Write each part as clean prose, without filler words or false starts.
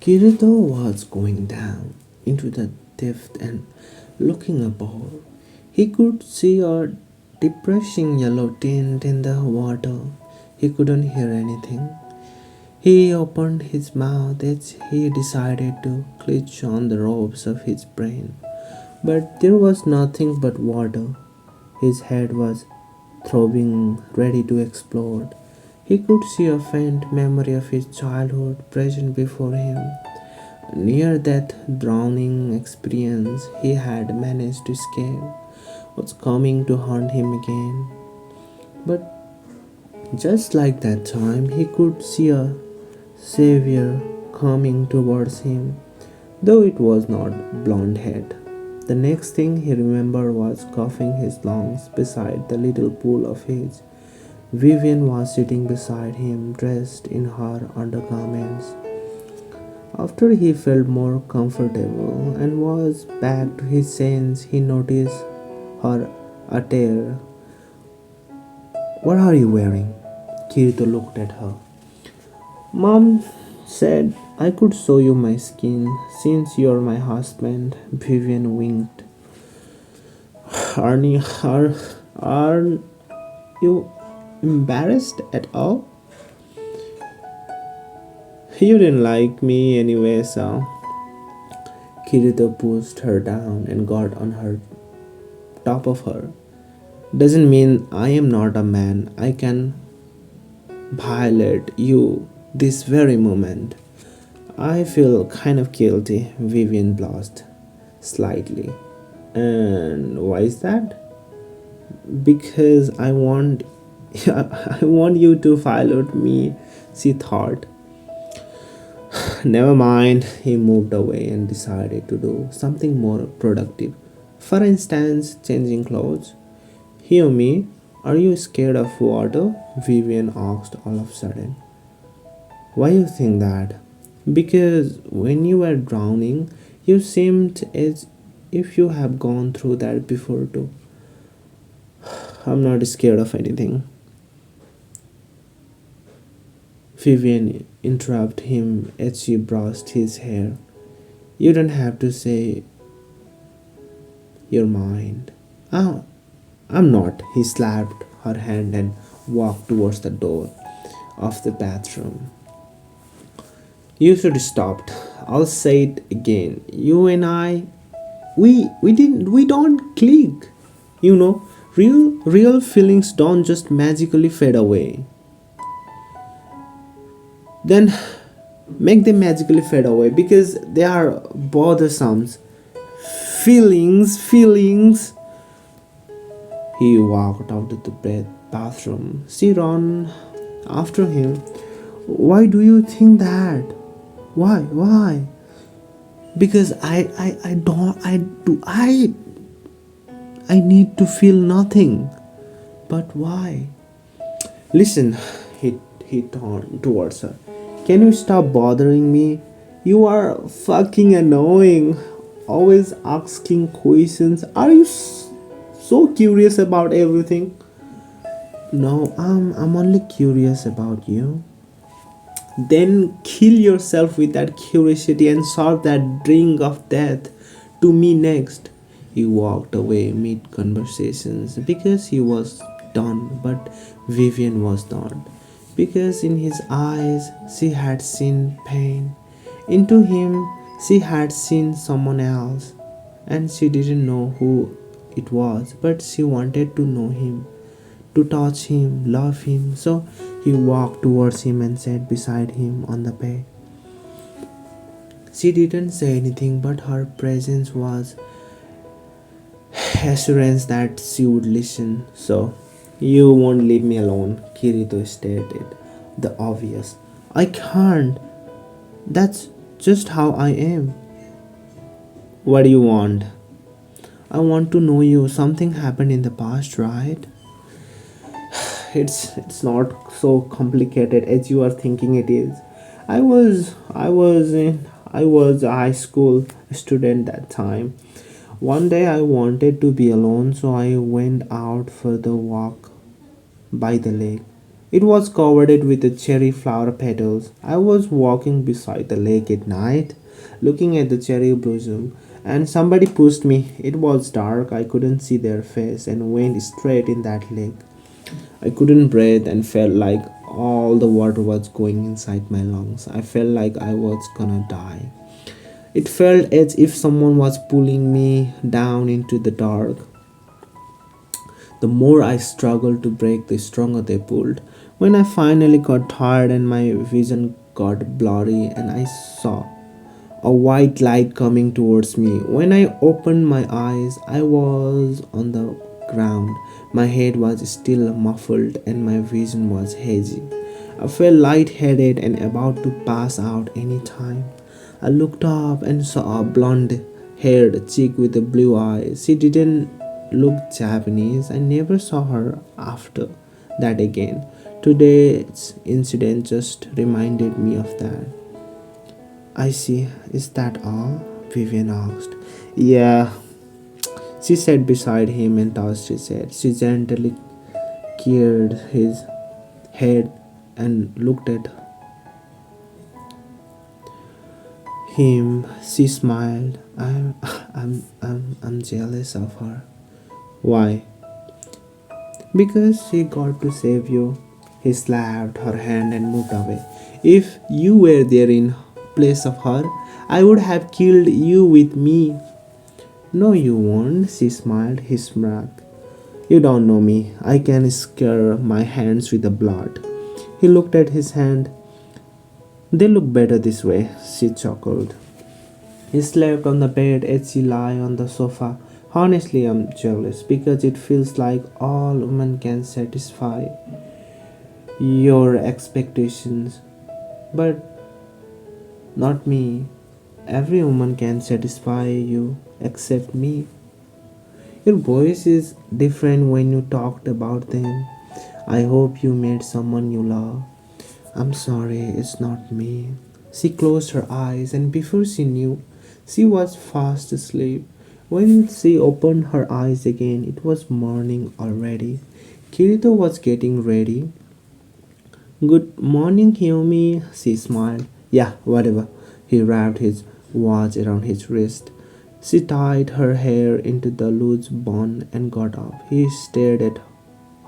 Kirito was going down into the depth and looking above. He could see a depressing yellow tint in the water. He couldn't hear anything. He opened his mouth as he decided to clutch on the ropes of his brain. But there was nothing but water. His head was throbbing, ready to explode. He could see a faint memory of his childhood present before him. Near death drowning experience he had managed to escape was coming to haunt him again. But just like that time, he could see a savior coming towards him, though it was not blonde head. The next thing he remembered was coughing his lungs beside the little pool of his. Vivian was sitting beside him, dressed in her undergarments. After he felt more comfortable and was back to his sense, he noticed her attire. What are you wearing? Kirito looked at her. Mom said I could show you my skin since you're my husband. Vivian winked. Arnie, are you embarrassed at all? You didn't like me anyway, so. Kirito pushed her down and got on her top of her. Doesn't mean I am not a man. I can violate you this very moment. I feel kind of guilty, Vivian blushed slightly. And why is that? Because I want I want you to violate me, she thought. Never mind, he moved away and decided to do something more productive. For instance, changing clothes. Hear me, are you scared of water? Vivian asked all of a sudden. Why you think that? Because when you were drowning, you seemed as if you have gone through that before too. I'm not scared of anything. Vivian interrupted him as she brushed his hair. You don't have to say your mind. Oh, I'm not. He slapped her hand and walked towards the door of the bathroom. You should stop. I'll say it again. You and I, we don't click. You know, real feelings don't just magically fade away. Then make them magically fade away because they are bothersome. Feelings. He walked out of the bathroom. She ran after him. Why do you think that? Why? Because I don't I need to feel nothing. But why? Listen, he turned towards her. Can you stop bothering me? You are fucking annoying. Always asking questions. Are you so curious about everything? No, I'm only curious about you. Then kill yourself with that curiosity and serve that drink of death to me next. He walked away mid conversations because he was done, but Vivian was not. Because in his eyes she had seen pain. Into him she had seen someone else, and she didn't know who it was, but she wanted to know him, to touch him, love him. So he walked towards him and sat beside him on the bed. She didn't say anything, but her presence was assurance that she would listen. So, you won't leave me alone, Kirito stated. The obvious. I can't. That's just how I am. What do you want? I want to know you. Something happened in the past, right? It's not so complicated as you are thinking it is. I was a high school student that time. One day I wanted to be alone, so I went out for the walk by the lake. It was covered with the cherry flower petals. I was walking beside the lake at night, looking at the cherry blossom, and somebody pushed me. It was dark, I couldn't see their face, and went straight in that lake. I couldn't breathe and felt like all the water was going inside my lungs. I felt like I was gonna die. It felt as if someone was pulling me down into the dark. The more I struggled to break, the stronger they pulled. When I finally got tired and my vision got blurry, and I saw a white light coming towards me. When I opened my eyes, I was on the ground. My head was still muffled and my vision was hazy. I felt lightheaded and about to pass out any time. I looked up and saw a blonde haired chick with a blue eye. She didn't look Japanese. I never saw her after that again. Today's incident just reminded me of that. I see. Is that all? Vivian asked. Yeah, she sat beside him and touched his head. She gently cleared his head and looked at him. She smiled. I'm jealous of her. Why? Because she got to save you. He slapped her hand and moved away. If you were there in place of her, I would have killed you with me. No, you won't, she smiled. He smirked. You don't know me. I can scare my hands with the blood. He looked at his hand. They look better this way, she chuckled. He slept on the bed as she lay on the sofa. Honestly, I'm jealous because it feels like all women can satisfy your expectations, but not me. Every woman can satisfy you except me. Your voice is different when you talked about them. I hope you met someone you love. I'm sorry, it's not me. She closed her eyes, and before she knew, she was fast asleep. When she opened her eyes again, it was morning already. Kirito was getting ready. Good morning, Hyomi, she smiled. Yeah, whatever. He wrapped his watch around his wrist. She tied her hair into the loose bun and got up. He stared at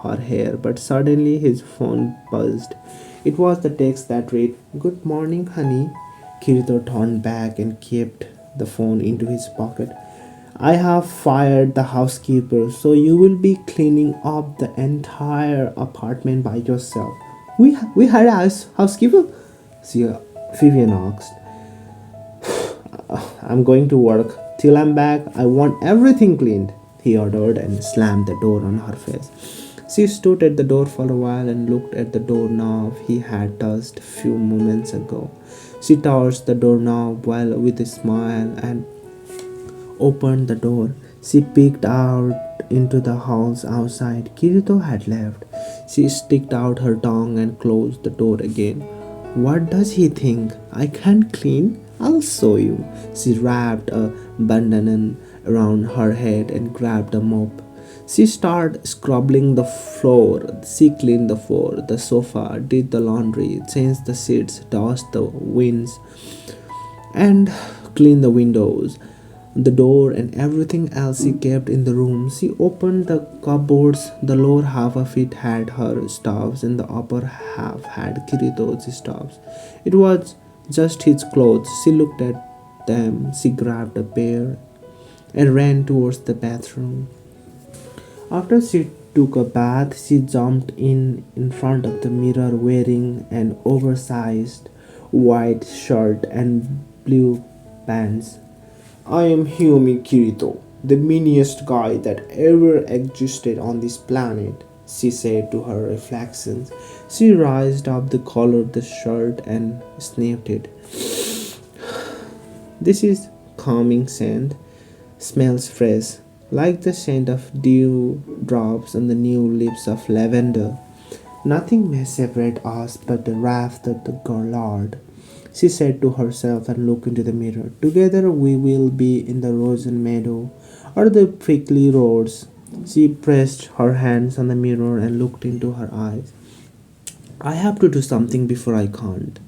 her hair, but suddenly his phone buzzed. It was the text that read, Good morning, honey. Kirito turned back and kept the phone into his pocket. I have fired the housekeeper, so you will be cleaning up the entire apartment by yourself. We hired a housekeeper? She, Vivian asked. I'm going to work. Till I'm back, I want everything cleaned, he ordered and slammed the door on her face. She stood at the door for a while and looked at the doorknob he had touched a few moments ago. She touched the doorknob while with a smile and opened the door. She peeked out into the house outside. Kirito had left. She sticked out her tongue and closed the door again. What does he think? I can't clean? I'll show you. She wrapped a bandana around her head and grabbed a mop. She started scrubbing the floor. She cleaned the floor, the sofa, did the laundry, changed the sheets, dusted the winds, and cleaned the windows, the door, and everything else she kept in the room. She opened the cupboards. The lower half of it had her stuffs, and the upper half had Kirito's stuffs. It was just his clothes. She looked at them. She grabbed a pair and ran towards the bathroom. After she took a bath, she jumped in front of the mirror wearing an oversized white shirt and blue pants. I am Hyomi Kirito, the meanest guy that ever existed on this planet, she said to her reflections. She raised up the collar of the shirt and sniffed it. This is calming scent. Smells fresh, like the scent of dew drops on the new leaves of lavender. Nothing may separate us but the wrath of the Lord, she said to herself and looked into the mirror. Together we will be in the rosen meadow or the prickly roads. She pressed her hands on the mirror and looked into her eyes. I have to do something before I can't.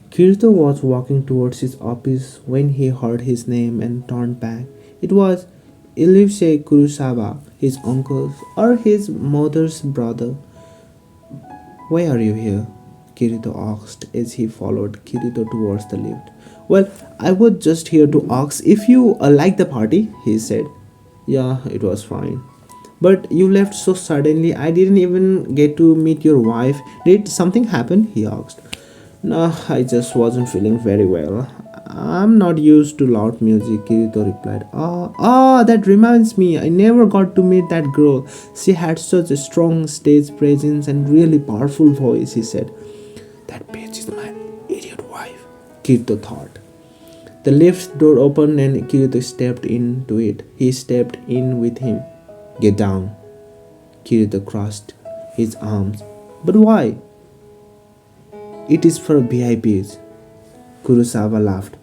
Kirito was walking towards his office when he heard his name and turned back. It was Elisei Kurosawa, his uncle or his mother's brother. Why are you here? Kirito asked as he followed Kirito towards the lift. Well, I was just here to ask if you like the party, he said. Yeah, it was fine. But you left so suddenly, I didn't even get to meet your wife. Did something happen? He asked. No, I just wasn't feeling very well. I'm not used to loud music, Kirito replied. That reminds me, I never got to meet that girl. She had such a strong stage presence and really powerful voice, he said. That bitch is my idiot wife, Kirito thought. The lift door opened and Kirito stepped into it. He stepped in with him. Get down. Kirito crossed his arms. But why? It is for VIPs. Kurosawa laughed.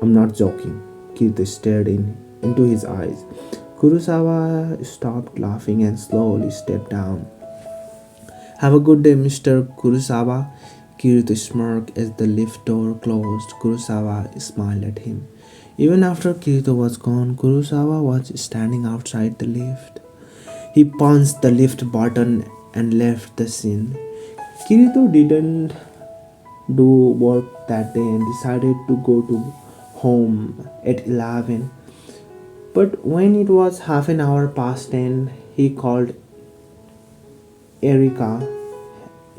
I'm not joking. Kirito stared into his eyes. Kurosawa stopped laughing and slowly stepped down. Have a good day, Mr. Kurosawa. Kirito smirked as the lift door closed. Kurosawa smiled at him. Even after Kirito was gone, Kurosawa was standing outside the lift. He punched the lift button and left the scene. Kirito didn't do work that day and decided to go to home at 11. But when it was half an hour past 10, he called Erika.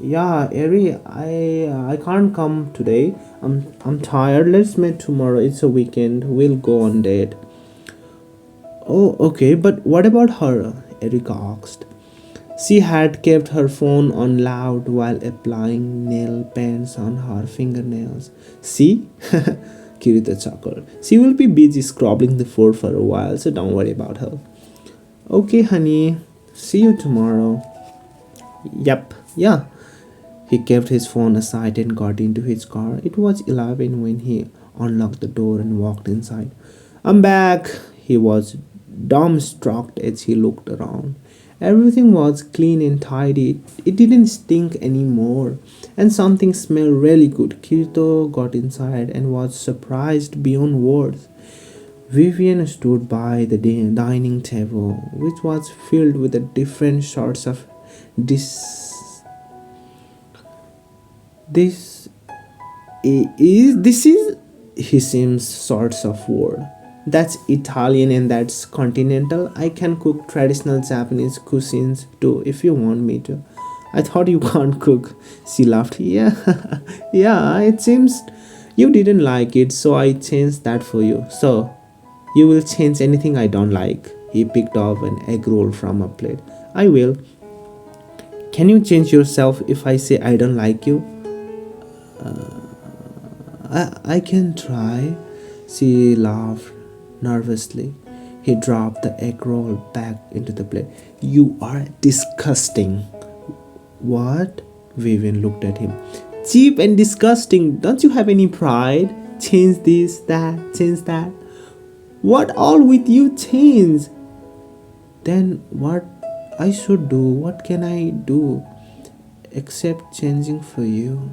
Yeah, Eri, I can't come today. I'm tired. Let's meet tomorrow. It's a weekend. We'll go on date. Oh, okay, but what about her? Erika asked. She had kept her phone on loud while applying nail paints on her fingernails. See? Kirito chuckled. She will be busy scrubbing the floor for a while, so don't worry about her. Okay, honey. See you tomorrow. Yep, yeah. He kept his phone aside and got into his car. It was 11 when he unlocked the door and walked inside. I'm back. He was dumbstruck as he looked around. Everything was clean and tidy. It didn't stink anymore. And something smelled really good. Kirito got inside and was surprised beyond words. Vivian stood by the dining table, which was filled with the different sorts of dis. This is he seems sorts of word. That's Italian and that's continental. I can cook traditional Japanese cuisines too if you want me to. I thought you can't cook. She laughed. Yeah, yeah, it seems you didn't like it, so I changed that for you. So, you will change anything I don't like. He picked up an egg roll from a plate. I will. Can you change yourself if I say I don't like you? I can try. She laughed nervously. He dropped the egg roll back into the plate. You are disgusting. What? Vivian looked at him. Cheap and disgusting. Don't you have any pride? Change this, that, change that. What all with you change? Then what I should do? What can I do? Except changing for you.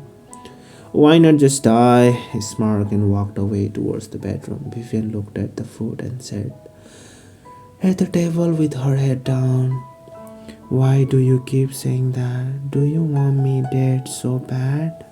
Why not just die? He smirked and walked away towards the bedroom. Vivian looked at the food and said, at the table with her head down, why do you keep saying that? Do you want me dead so bad?